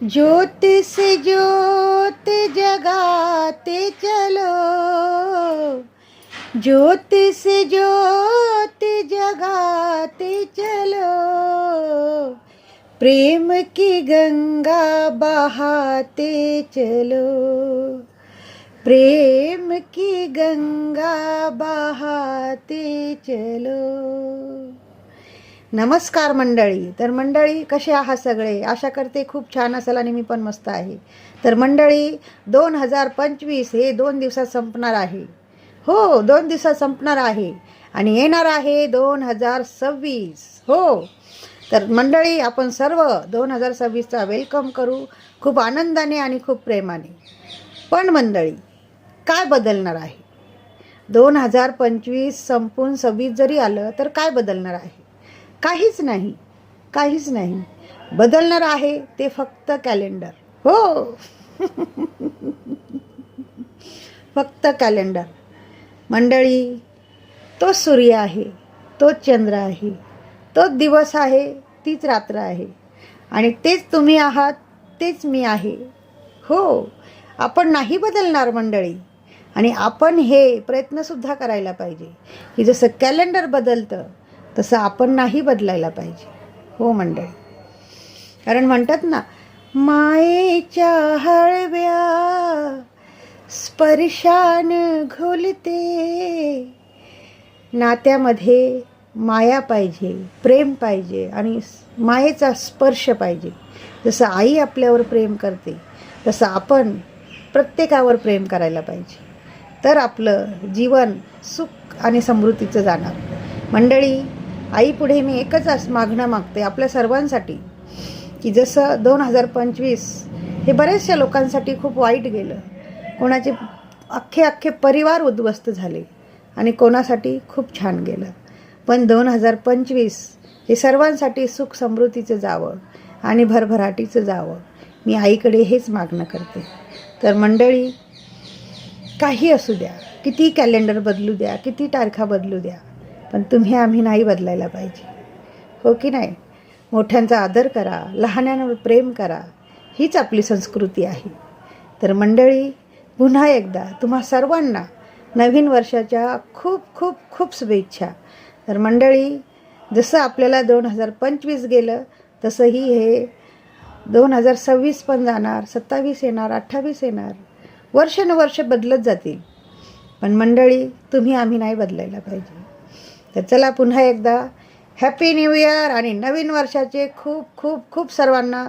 ज्योत से ज्योत जगाते चलो, ज्योत से ज्योत जगाते चलो, प्रेम की गंगा बहाते चलो, प्रेम की गंगा बहाते चलो. नमस्कार मंडळी. तर मंडळी, कसे आहात सगळे? आशा करते खूप छान असाल आणि मी पण मस्त आहे. तर मंडळी, 2025 हे 2 दिवसात संपणार आहे. हो, 2 दिवसात संपणार आहे आणि येणार आहे 2026. हो, तर मंडळी, आपण सर्व 2026चा वेलकम करू खूप आनंदाने आणि खूप प्रेमाने. पण मंडळी, काय बदलणार आहे? 2025 संपून 26 जरी आलं तर काय बदलणार आहे? काहीच नाही, काहीच नाही. बदलणार आहे ते फक्त कॅलेंडर. हो फक्त कॅलेंडर. मंडळी, तोच सूर्य आहे, तोच चंद्र आहे, तोच दिवस आहे, तीच रात्र आहे आणि तेच तुम्ही आहात, तेच मी आहे. हो, आपण नाही बदलणार मंडळी. आणि आपण हे प्रयत्नसुद्धा करायला पाहिजे की जसं कॅलेंडर बदलतं तसं आपण नाही बदलायला पाहिजे. हो मंडळी, कारण म्हणतात ना, मायेच्या हळव्या स्पर्शान घोलते. नात्यामध्ये माया पाहिजे, प्रेम पाहिजे आणि मायेचा स्पर्श पाहिजे. जसं आई आपल्यावर प्रेम करते तसं आपण प्रत्येकावर प्रेम करायला पाहिजे. तर आपलं जीवन सुख आणि समृद्धीचं जाणार. मंडळी, आईपुढे मी एकच मागणं मागते आपल्या सर्वांसाठी की जसं 2025 हे बऱ्याचशा लोकांसाठी खूप वाईट गेलं, कोणाचे अख्खे परिवार उद्ध्वस्त झाले आणि कोणासाठी खूप छान गेलं, पण 2025 हे सर्वांसाठी सुख समृद्धीचं जावं आणि भरभराटीचं जावं. मी आईकडे हेच मागणं करते. तर मंडळी, काही असू द्या, किती कॅलेंडर बदलू द्या, किती तारखा बदलू द्या, पण तुम्ही आम्ही नाही बदलायला पाहिजे. हो की नाही? मोठ्यांचा आदर करा, लहानांवर प्रेम करा, हीच आपली संस्कृती आहे. तर मंडळी, पुन्हा एकदा तुम्हा सर्वांना नवीन वर्षाच्या खूप खूप खूप शुभेच्छा. तर मंडळी, जसं आपल्याला 2025 गेलं तसंही हे 2026 पण जाणार, 27 येणार, 28 येणार. वर्षानुवर्ष बदलत जातील, पण मंडळी, तुम्ही आम्ही नाही बदलायला पाहिजे. तर चला, पुन्हा एकदा हॅपी न्यू इयर आणि नवीन वर्षाचे खूप खूप खूप सर्वांना